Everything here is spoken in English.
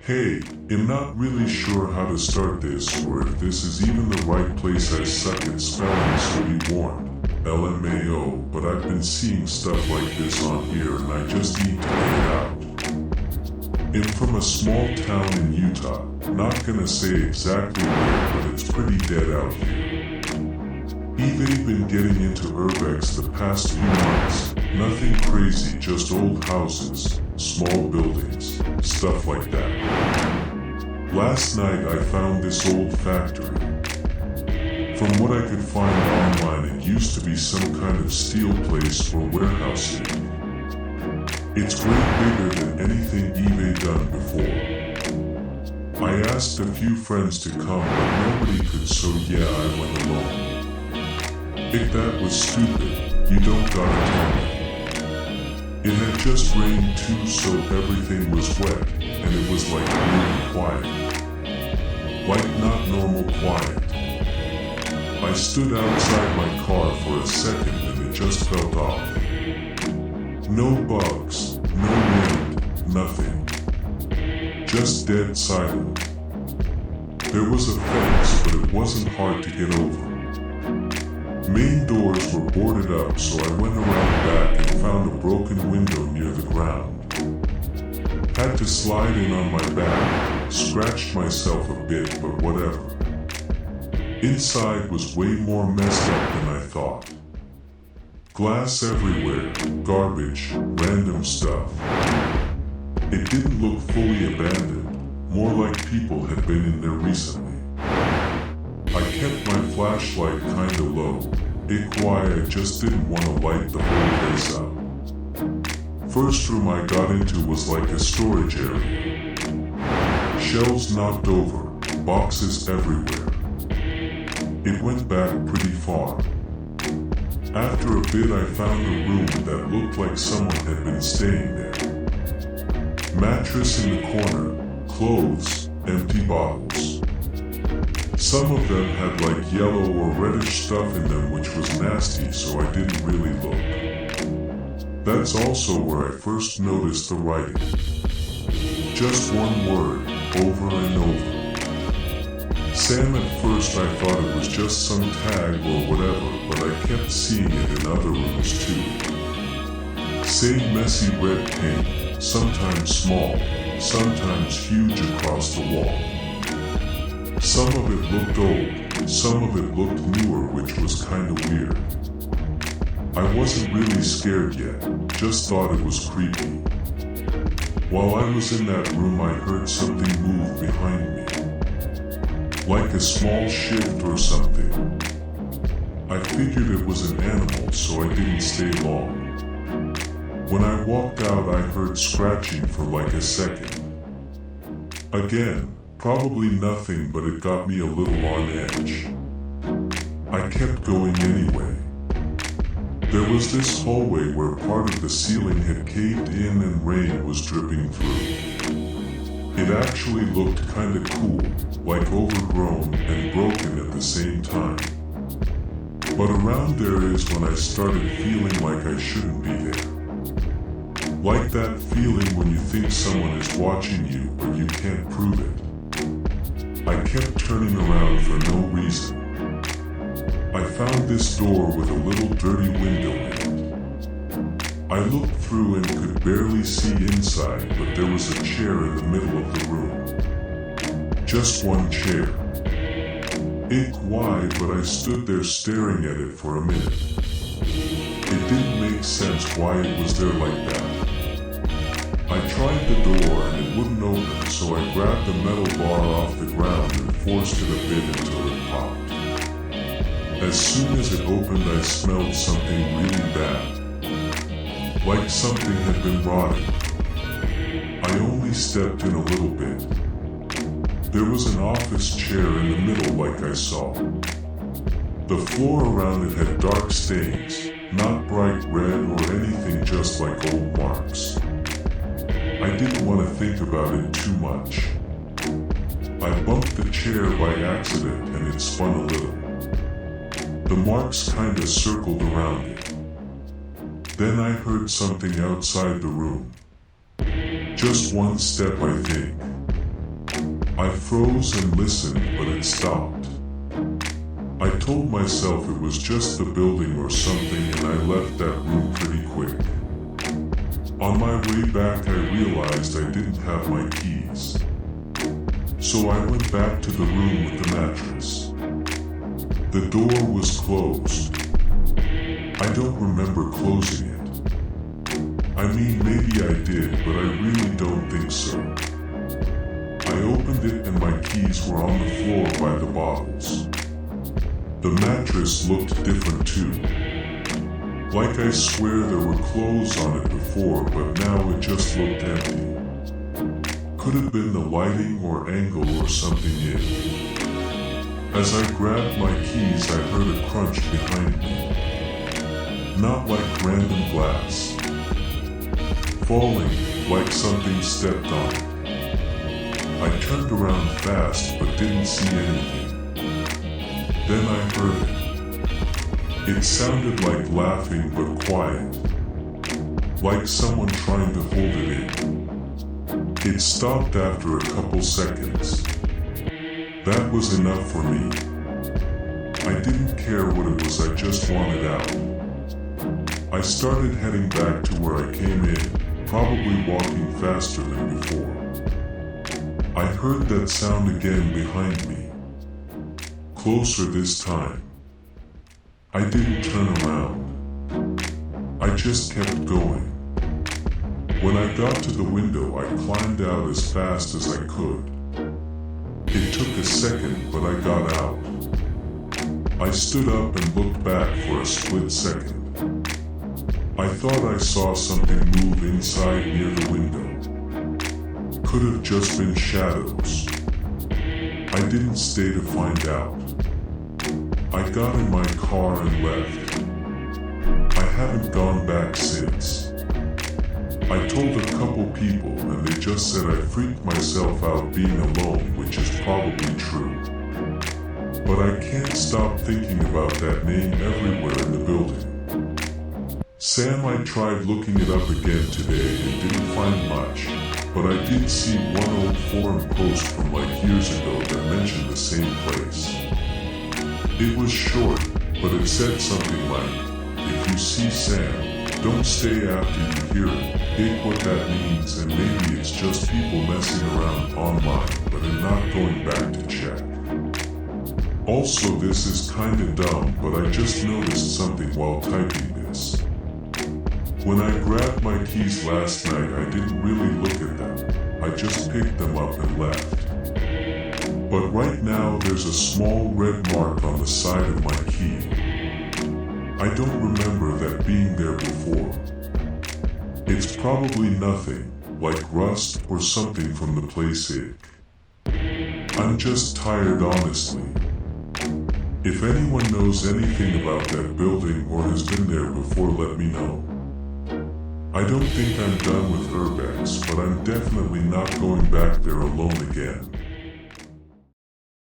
Hey, I'm not really sure how to start this or if this is even the right place. I suck at spelling, so be warned. LMAO, but I've been seeing stuff like this on here and I just need to get it out. I'm from a small town in Utah, not gonna say exactly where, but it's pretty dead out here. They've been getting into urbex the past few months. Nothing crazy, just old houses, small buildings, stuff like that. Last night I found this old factory. From what I could find online, it used to be some kind of steel place or warehouse. It's way bigger than anything eBay done before. I asked a few friends to come, but nobody could, so yeah, I went alone. If that was stupid, you don't gotta tell me. It had just rained too, so everything was wet, and it was like really quiet. Like not normal quiet. I stood outside my car for a second and it just felt off. No bugs, no wind, nothing. Just dead silent. There was a fence, but it wasn't hard to get over. Main doors were boarded up, so I went around back and found a broken window near the ground. Had to slide in on my back, scratched myself a bit, but whatever. Inside was way more messed up than I thought. Glass everywhere, garbage, random stuff. It didn't look fully abandoned, more like people had been in there recently. I kept my flashlight kinda low. I just didn't want to light the whole place up. First room I got into was like a storage area. Shelves knocked over, boxes everywhere. It went back pretty far. After a bit I found a room that looked like someone had been staying there. Mattress in the corner, clothes, empty bottles. Some of them had like yellow or reddish stuff in them, which was nasty, so I didn't really look. That's also where I first noticed the writing. Just one word, over and over. Sam, at first I thought it was just some tag or whatever, but I kept seeing it in other rooms too. Same messy red paint, sometimes small, sometimes huge across the wall. Some of it looked old, some of it looked newer, which was kinda weird. I wasn't really scared yet, just thought it was creepy. While I was in that room I heard something move behind me. Like a small shift or something. I figured it was an animal, so I didn't stay long. When I walked out I heard scratching for like a second. Again. Probably nothing, but it got me a little on edge. I kept going anyway. There was this hallway where part of the ceiling had caved in and rain was dripping through. It actually looked kinda cool, like overgrown and broken at the same time. But around there is when I started feeling like I shouldn't be there. Like that feeling when you think someone is watching you, but you can't prove it. I kept turning around for no reason. I found this door with a little dirty window in it. I looked through and could barely see inside, but there was a chair in the middle of the room. Just one chair. Wide, but I stood there staring at it for a minute. It didn't make sense why it was there like that. I tried the door and it wouldn't open, so I grabbed the metal bar off the ground and forced it a bit until it popped. As soon as it opened I smelled something really bad. Like something had been rotting. I only stepped in a little bit. There was an office chair in the middle like I saw. The floor around it had dark stains, not bright red or anything, just like old marks. I didn't want to think about it too much. I bumped the chair by accident and it spun a little. The marks kinda circled around it. Then I heard something outside the room. Just one step, I think. I froze and listened, but it stopped. I told myself it was just the building or something, and I left that room pretty quick. On my way back, I realized I didn't have my keys. So I went back to the room with the mattress. The door was closed. I don't remember closing it. I mean, maybe I did, but I really don't think so. I opened it and my keys were on the floor by the bottles. The mattress looked different too. Like I swear there were clothes on it before, but now it just looked empty. Could have been the lighting or angle or something in. As I grabbed my keys, I heard a crunch behind me. Not like random glass. Falling, like something stepped on it. I turned around fast but didn't see anything. Then I heard it. It sounded like laughing but quiet. Like someone trying to hold it in. It stopped after a couple seconds. That was enough for me. I didn't care what it was, I just wanted out. I started heading back to where I came in, probably walking faster than before. I heard that sound again behind me. Closer this time. I didn't turn around. I just kept going. When I got to the window, I climbed out as fast as I could. It took a second, but I got out. I stood up and looked back for a split second. I thought I saw something move inside near the window. Could have just been shadows. I didn't stay to find out. I got in my car and left. I haven't gone back since. I told a couple people and they just said I freaked myself out being alone, which is probably true. But I can't stop thinking about that name everywhere in the building. Sam, I tried looking it up again today and didn't find much, but I did see one old forum post from like years ago that mentioned the same place. It was short, but it said something like, if you see Sam, don't stay after you hear it. Get what that means, and maybe it's just people messing around online, but I'm not going back to check. Also, this is kinda dumb, but I just noticed something while typing this. When I grabbed my keys last night, I didn't really look at them. I just picked them up and left. But right now there's a small red mark on the side of my key. I don't remember that being there before. It's probably nothing, like rust or something from the place I'm just tired, honestly. If anyone knows anything about that building or has been there before, let me know. I don't think I'm done with Urbex, but I'm definitely not going back there alone again.